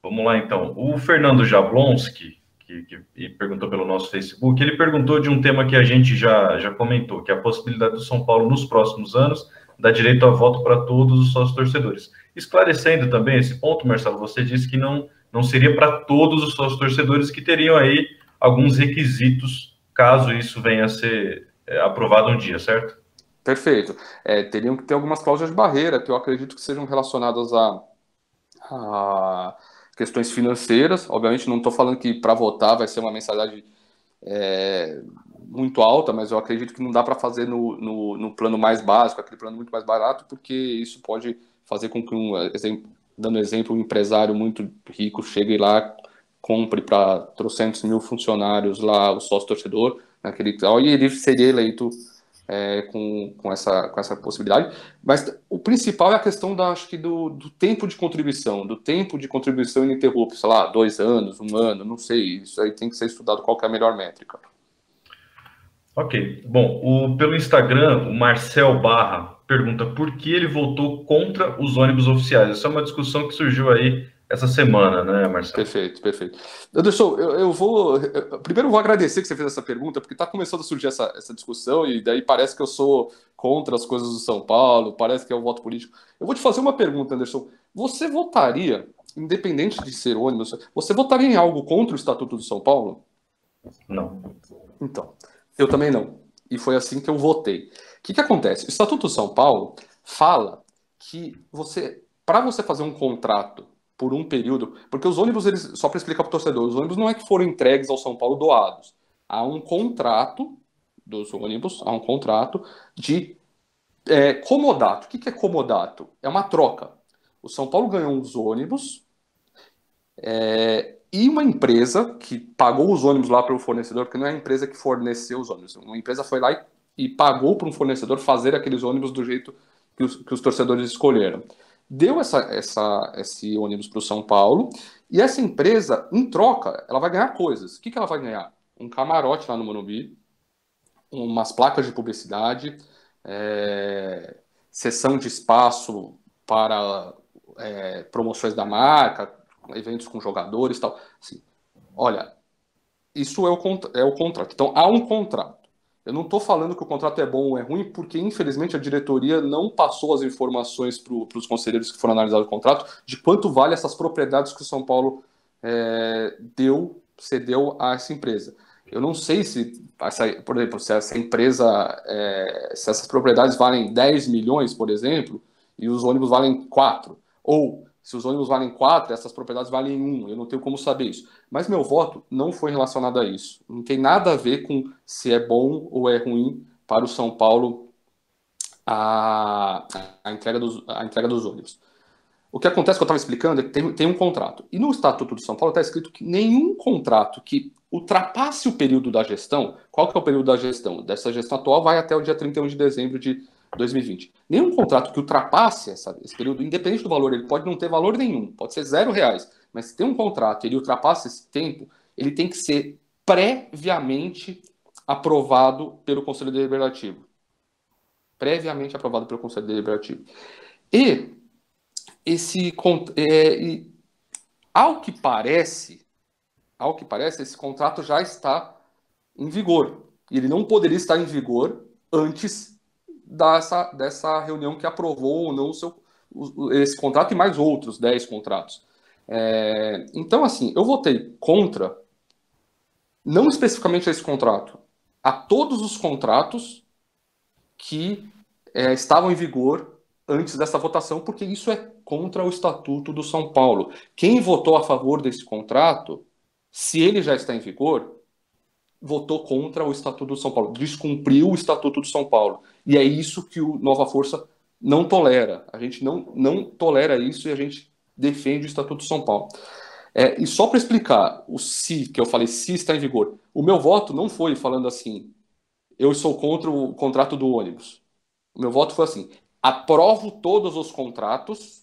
Vamos lá, então. O Fernando Jablonski, que perguntou pelo nosso Facebook, ele perguntou de um tema que a gente já comentou, que é a possibilidade do São Paulo, nos próximos anos, dar direito a voto para todos os sócios torcedores. Esclarecendo também esse ponto, Marcelo, você disse que não seria para todos os sócios torcedores, que teriam aí alguns requisitos, caso isso venha a ser aprovado um dia, certo? Perfeito. Teriam que ter algumas cláusulas de barreira, que eu acredito que sejam relacionadas a questões financeiras. Obviamente, não estou falando que para votar vai ser uma mensalidade muito alta, mas eu acredito que não dá para fazer no plano mais básico, aquele plano muito mais barato, porque isso pode fazer com que, dando exemplo, um empresário muito rico chegue lá, compre para 300 mil funcionários lá o sócio torcedor, naquele tal, e ele seria eleito com essa possibilidade. Mas o principal é a questão acho que do tempo de contribuição, ininterrupto, sei lá, 2 anos, 1 ano, não sei, isso aí tem que ser estudado qual que é a melhor métrica. Ok. Bom, pelo Instagram, o Marcel Barra pergunta por que ele votou contra os ônibus oficiais. Essa é uma discussão que surgiu aí essa semana, né, Marcelo? Perfeito. Anderson, primeiro eu vou agradecer que você fez essa pergunta, porque está começando a surgir essa discussão, e daí parece que eu sou contra as coisas do São Paulo, parece que é um voto político. Eu vou te fazer uma pergunta, Anderson. Você votaria, independente de ser ônibus, você votaria em algo contra o Estatuto do São Paulo? Não. Então, eu também não. E foi assim que eu votei. O que acontece? O Estatuto de São Paulo fala que para você fazer um contrato por um período, porque os ônibus, eles, só para explicar para o torcedor, os ônibus não é que foram entregues ao São Paulo doados. Há um contrato dos ônibus, há um contrato de comodato. O que é comodato? É uma troca. O São Paulo ganhou uns ônibus e uma empresa que pagou os ônibus lá para o fornecedor, porque não é a empresa que forneceu os ônibus, uma empresa foi lá e pagou para um fornecedor fazer aqueles ônibus do jeito que os torcedores escolheram. Deu esse ônibus para o São Paulo e essa empresa, em troca, ela vai ganhar coisas. O que ela vai ganhar? Um camarote lá no Morumbi, umas placas de publicidade, cessão de espaço para promoções da marca, eventos com jogadores e tal. Assim, olha, isso é o contrato. Então, há um contrato. Eu não estou falando que o contrato é bom ou é ruim, porque, infelizmente, a diretoria não passou as informações para os conselheiros que foram analisar o contrato de quanto vale essas propriedades que o São Paulo cedeu a essa empresa. Eu não sei se, por exemplo, se essa empresa, se essas propriedades valem 10 milhões, por exemplo, e os ônibus valem 4, ou se os ônibus valem 4, essas propriedades valem 1, eu não tenho como saber isso. Mas meu voto não foi relacionado a isso. Não tem nada a ver com se é bom ou é ruim para o São Paulo a entrega dos ônibus. O que acontece, que eu estava explicando, é que tem um contrato. E no Estatuto de São Paulo está escrito que nenhum contrato que ultrapasse o período da gestão, qual que é o período da gestão? Dessa gestão atual vai até o dia 31 de dezembro de 2020. Nenhum contrato que ultrapasse esse período, independente do valor, ele pode não ter valor nenhum, pode ser R$ 0, mas se tem um contrato e ele ultrapassa esse tempo, ele tem que ser previamente aprovado pelo Conselho Deliberativo. Previamente aprovado pelo Conselho Deliberativo. E ao que parece, esse contrato já está em vigor. E ele não poderia estar em vigor antes dessa reunião que aprovou ou não esse contrato e mais outros 10 contratos. Então, assim, eu votei contra, não especificamente a esse contrato, a todos os contratos que estavam em vigor antes dessa votação, porque isso é contra o Estatuto do São Paulo. Quem votou a favor desse contrato, se ele já está em vigor, votou contra o Estatuto do São Paulo, descumpriu o Estatuto do São Paulo. E é isso que o Nova Força não tolera. A gente não tolera isso e a gente defende o Estatuto do São Paulo. E só para explicar o se, que eu falei, se está em vigor, o meu voto não foi falando assim, eu sou contra o contrato do ônibus. O meu voto foi assim, aprovo todos os contratos,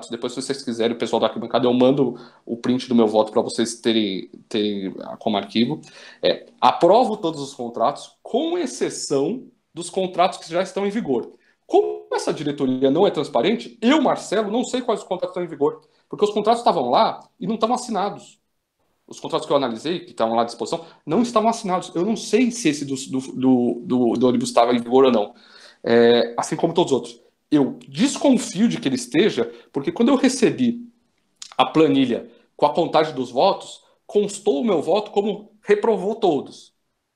depois se vocês quiserem, o pessoal da arquibancada, eu mando o print do meu voto para vocês terem como arquivo. Aprovo todos os contratos, com exceção dos contratos que já estão em vigor. Como essa diretoria não é transparente, eu, Marcelo, não sei quais os contratos estão em vigor, porque os contratos estavam lá e não estavam assinados. Os contratos que eu analisei, que estavam lá à disposição, não estavam assinados. Eu não sei se esse do ônibus estava em vigor ou não. Assim como todos os outros. Eu desconfio de que ele esteja, porque quando eu recebi a planilha com a contagem dos votos, constou o meu voto como reprovou todos.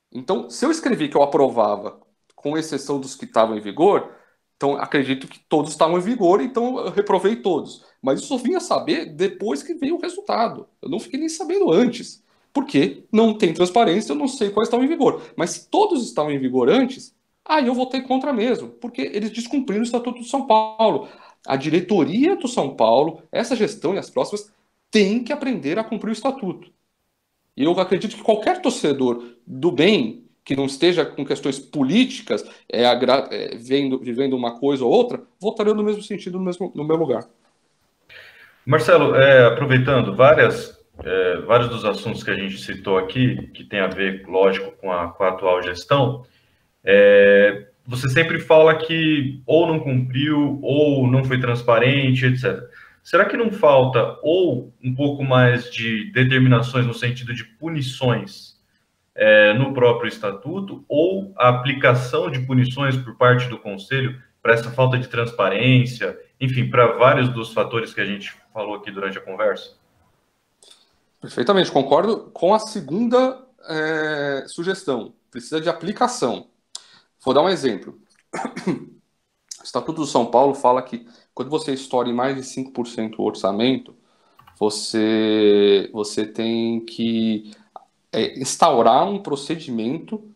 Então, se eu escrevi que eu aprovava, com exceção dos que estavam em vigor, então acredito que todos estavam em vigor, então eu reprovei todos. Mas isso eu vim a saber depois que veio o resultado. Eu não fiquei nem sabendo antes. Porque não tem transparência, eu não sei quais estão em vigor. Mas se todos estavam em vigor antes, aí eu votei contra mesmo, porque eles descumpriram o Estatuto do São Paulo. A diretoria do São Paulo, essa gestão e as próximas, tem que aprender a cumprir o Estatuto. E eu acredito que qualquer torcedor do bem, que não esteja com questões políticas, vivendo uma coisa ou outra, votaria no mesmo sentido, no meu lugar. Marcelo, aproveitando, vários dos assuntos que a gente citou aqui, que tem a ver, lógico, com a atual gestão, você sempre fala que ou não cumpriu, ou não foi transparente, etc. Será que não falta ou um pouco mais de determinações no sentido de punições no próprio estatuto, ou a aplicação de punições por parte do Conselho para essa falta de transparência, enfim, para vários dos fatores que a gente falou aqui durante a conversa? Perfeitamente, concordo com a segunda sugestão. Precisa de aplicação. Vou dar um exemplo. O Estatuto do São Paulo fala que quando você estoura em mais de 5% o orçamento, você tem que instaurar um procedimento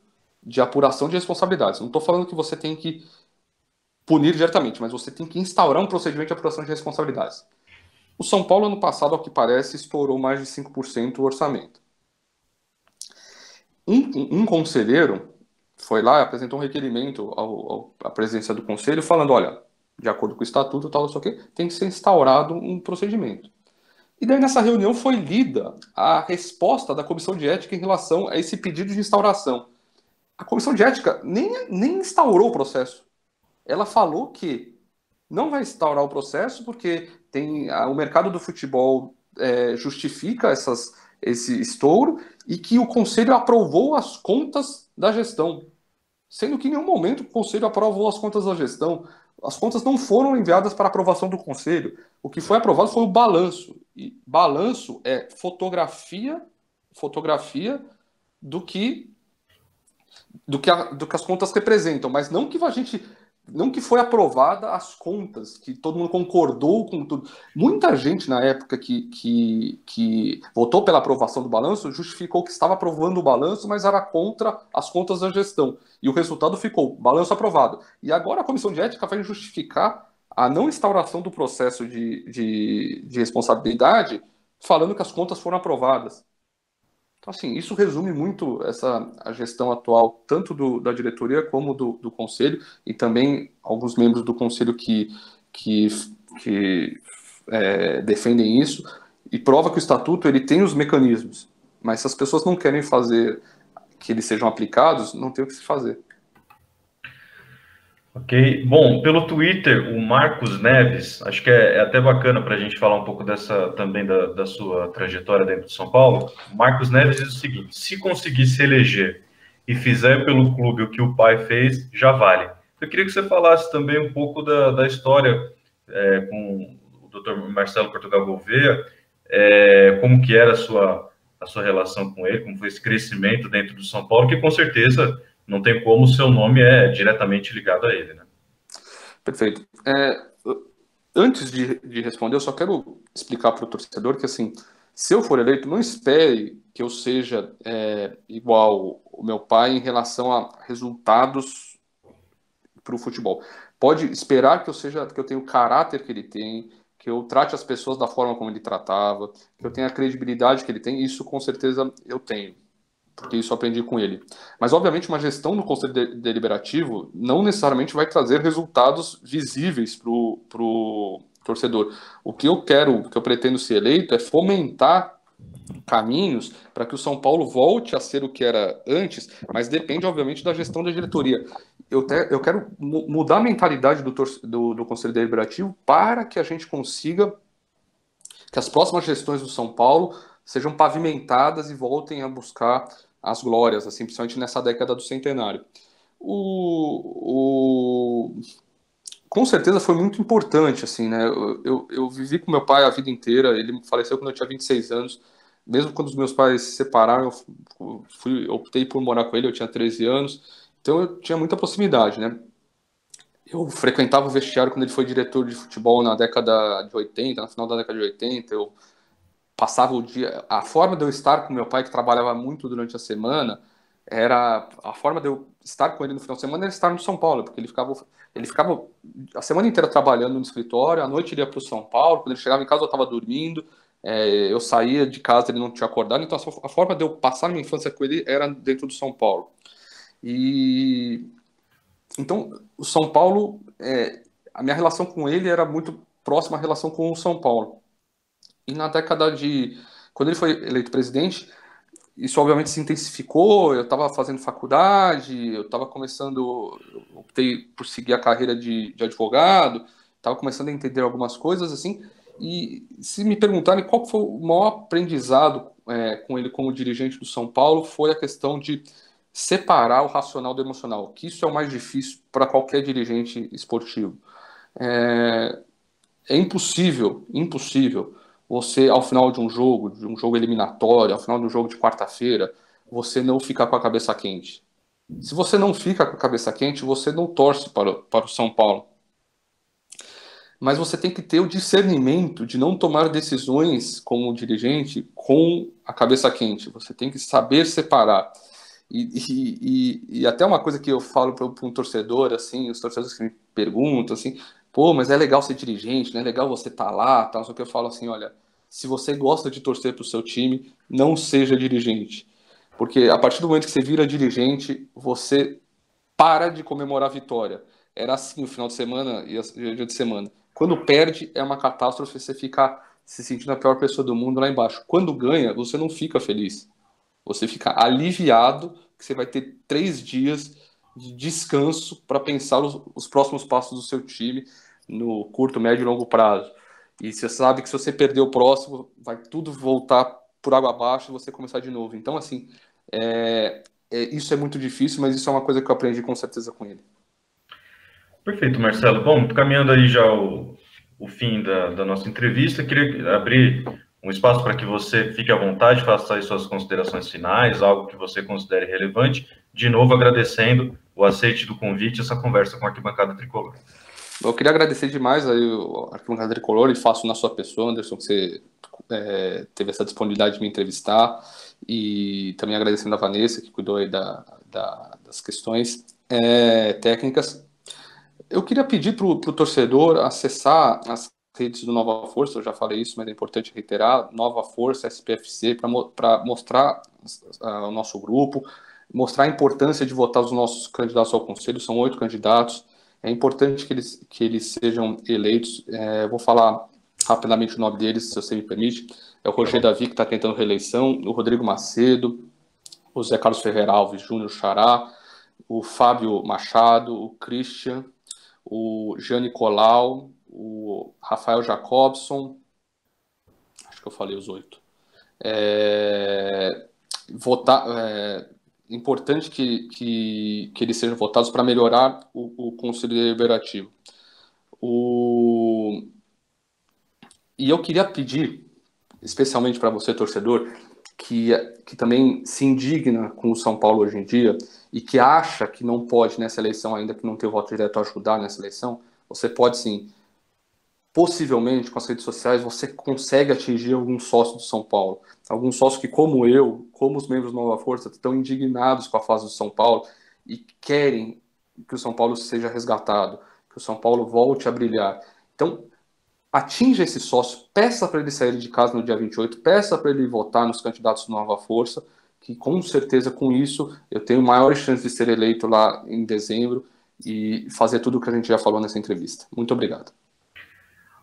de apuração de responsabilidades. Não estou falando que você tem que punir diretamente, mas você tem que instaurar um procedimento de apuração de responsabilidades. O São Paulo, ano passado, ao que parece, estourou mais de 5% o orçamento. Um conselheiro foi lá e apresentou um requerimento à presidência do conselho falando, olha, de acordo com o estatuto, tal, não sei o quê, tem que ser instaurado um procedimento. E daí nessa reunião foi lida a resposta da comissão de ética em relação a esse pedido de instauração. A comissão de ética nem instaurou o processo. Ela falou que não vai instaurar o processo porque o mercado do futebol justifica esse estouro e que o conselho aprovou as contas da gestão. Sendo que em nenhum momento o conselho aprovou as contas da gestão. As contas não foram enviadas para aprovação do conselho. O que foi aprovado foi o balanço. E balanço é fotografia do que as contas representam, mas não que foi aprovada as contas, que todo mundo concordou com tudo. Muita gente na época que votou pela aprovação do balanço justificou que estava aprovando o balanço, mas era contra as contas da gestão. E o resultado ficou balanço aprovado. E agora a comissão de ética vai justificar a não instauração do processo de responsabilidade, falando que as contas foram aprovadas. Então, assim, isso resume muito a gestão atual, tanto da diretoria como do conselho, e também alguns membros do conselho que defendem isso, e prova que o estatuto ele tem os mecanismos, mas se as pessoas não querem fazer que eles sejam aplicados, não tem o que se fazer. Ok. Bom, pelo Twitter, o Marcos Neves, acho que é até bacana para a gente falar um pouco também da sua trajetória dentro de São Paulo. O Marcos Neves diz o seguinte: se conseguir se eleger e fizer pelo clube o que o pai fez, já vale. Eu queria que você falasse também um pouco da história com o Dr. Marcelo Portugal Gouveia, como que era a sua relação com ele, como foi esse crescimento dentro do São Paulo, que com certeza não tem como o seu nome é diretamente ligado a ele, né? Perfeito. Antes de responder, eu só quero explicar para o torcedor que, assim, se eu for eleito, não espere que eu seja igual o meu pai em relação a resultados para o futebol. Pode esperar que eu tenha o caráter que ele tem, que eu trate as pessoas da forma como ele tratava, que eu tenha a credibilidade que ele tem, isso com certeza eu tenho, porque isso eu aprendi com ele. Mas, obviamente, uma gestão no Conselho Deliberativo não necessariamente vai trazer resultados visíveis para o torcedor. O que eu pretendo ser eleito é fomentar caminhos para que o São Paulo volte a ser o que era antes, mas depende, obviamente, da gestão da diretoria. Eu quero mudar a mentalidade do Conselho Deliberativo para que a gente consiga que as próximas gestões do São Paulo sejam pavimentadas e voltem a buscar as glórias, assim, principalmente nessa década do centenário. Com certeza foi muito importante, assim, né? Eu vivi com meu pai a vida inteira, ele faleceu quando eu tinha 26 anos, mesmo quando os meus pais se separaram, optei por morar com ele, eu tinha 13 anos, então eu tinha muita proximidade, né? Eu frequentava o vestiário quando ele foi diretor de futebol na década de 80, no final da década de 80, eu passava o dia. A forma de eu estar com meu pai, que trabalhava muito durante a semana, era. A forma de eu estar com ele no final de semana era estar no São Paulo, porque ele ficava a semana inteira trabalhando no escritório, à noite ele ia para o São Paulo, quando ele chegava em casa eu estava dormindo, eu saía de casa, ele não tinha acordado, então a forma de eu passar minha infância com ele era dentro do São Paulo. E então, o São Paulo, a minha relação com ele era muito próxima à relação com o São Paulo. E na década de. Quando ele foi eleito presidente, isso obviamente se intensificou. Eu estava fazendo faculdade, eu estava começando. Eu optei por seguir a carreira de advogado, estava começando a entender algumas coisas, assim. E se me perguntarem qual foi o maior aprendizado com ele como dirigente do São Paulo, foi a questão de separar o racional do emocional, que isso é o mais difícil para qualquer dirigente esportivo. É impossível você, ao final de um jogo eliminatório, ao final de um jogo de quarta-feira, você não ficar com a cabeça quente. Se você não fica com a cabeça quente, você não torce para o São Paulo. Mas você tem que ter o discernimento de não tomar decisões como dirigente com a cabeça quente. Você tem que saber separar. E até uma coisa que eu falo para um torcedor, assim, os torcedores que me perguntam, assim, pô, mas é legal ser dirigente, não é legal você estar lá, tal. Só que eu falo assim, olha, se você gosta de torcer para o seu time, não seja dirigente. Porque a partir do momento que você vira dirigente, você para de comemorar a vitória. Era assim o final de semana e o dia de semana. Quando perde, é uma catástrofe, você fica se sentindo a pior pessoa do mundo lá embaixo. Quando ganha, você não fica feliz. Você fica aliviado que você vai ter 3 dias de descanso para pensar os próximos passos do seu time no curto, médio e longo prazo. E você sabe que se você perder o próximo, vai tudo voltar por água abaixo e você começar de novo. Então, assim, isso é muito difícil, mas isso é uma coisa que eu aprendi com certeza com ele. Perfeito, Marcelo. Bom, caminhando aí já o fim da nossa entrevista, queria abrir um espaço para que você fique à vontade, faça aí suas considerações finais, algo que você considere relevante. De novo, agradecendo o aceite do convite, essa conversa com a Arquibancada Tricolor. Eu queria agradecer demais aí o Arquibancada Tricolor e faço na sua pessoa, Anderson, que você teve essa disponibilidade de me entrevistar, e também agradecendo a Vanessa, que cuidou aí das questões técnicas. Eu queria pedir para o torcedor acessar as redes do Nova Força, eu já falei isso, mas é importante reiterar, Nova Força, SPFC, para mostrar o nosso grupo, mostrar a importância de votar os nossos candidatos ao conselho, são 8 candidatos, é importante que eles sejam eleitos. Vou falar rapidamente o nome deles, se você me permite. É o Roger Davi, que está tentando reeleição, o Rodrigo Macedo, o Zé Carlos Ferreira Alves Júnior Xará, o Fábio Machado, o Christian, o Jean Nicolau, o Rafael Jacobson, acho que eu falei os 8. Importante que eles sejam votados para melhorar o Conselho Deliberativo. E eu queria pedir, especialmente para você, torcedor, que também se indigna com o São Paulo hoje em dia e que acha que não pode nessa eleição, ainda que não tenha o voto direto, ajudar nessa eleição, você pode sim. Possivelmente, com as redes sociais, você consegue atingir algum sócio do São Paulo. Algum sócio que, como eu, como os membros da Nova Força, estão indignados com a fase do São Paulo e querem que o São Paulo seja resgatado, que o São Paulo volte a brilhar. Então, atinja esse sócio, peça para ele sair de casa no dia 28, peça para ele votar nos candidatos da Nova Força, que com certeza com isso eu tenho maiores chances de ser eleito lá em dezembro e fazer tudo o que a gente já falou nessa entrevista. Muito obrigado.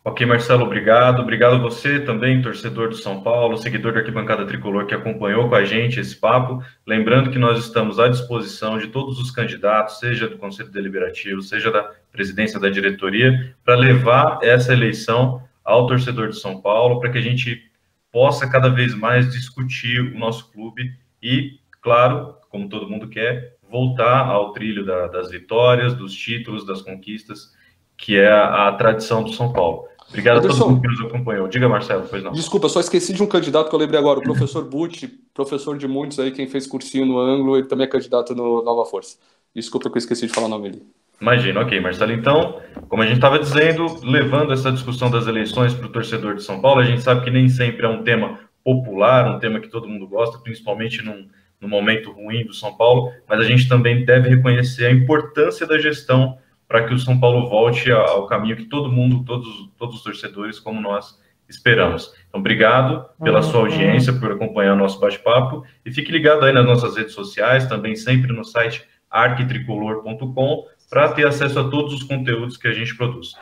Ok, Marcelo, obrigado. Obrigado a você também, torcedor do São Paulo, seguidor da Arquibancada Tricolor, que acompanhou com a gente esse papo. Lembrando que nós estamos à disposição de todos os candidatos, seja do Conselho Deliberativo, seja da presidência da diretoria, para levar essa eleição ao torcedor de São Paulo, para que a gente possa cada vez mais discutir o nosso clube e, claro, como todo mundo quer, voltar ao trilho das vitórias, dos títulos, das conquistas, que é a tradição do São Paulo. Obrigado a todo mundo que nos acompanhou. Diga, Marcelo, pois não. Desculpa, só esqueci de um candidato que eu lembrei agora, o professor Butti, professor de muitos aí, quem fez cursinho no ângulo, ele também é candidato no Nova Força. Desculpa que eu esqueci de falar o nome dele. Imagina, ok, Marcelo. Então, como a gente estava dizendo, levando essa discussão das eleições para o torcedor de São Paulo, a gente sabe que nem sempre é um tema popular, um tema que todo mundo gosta, principalmente num momento ruim do São Paulo, mas a gente também deve reconhecer a importância da gestão para que o São Paulo volte ao caminho que todo mundo, todos os torcedores, como nós, esperamos. Então, obrigado pela sua audiência, por acompanhar o nosso bate-papo, e fique ligado aí nas nossas redes sociais, também sempre no site arquitricolor.com, para ter acesso a todos os conteúdos que a gente produz.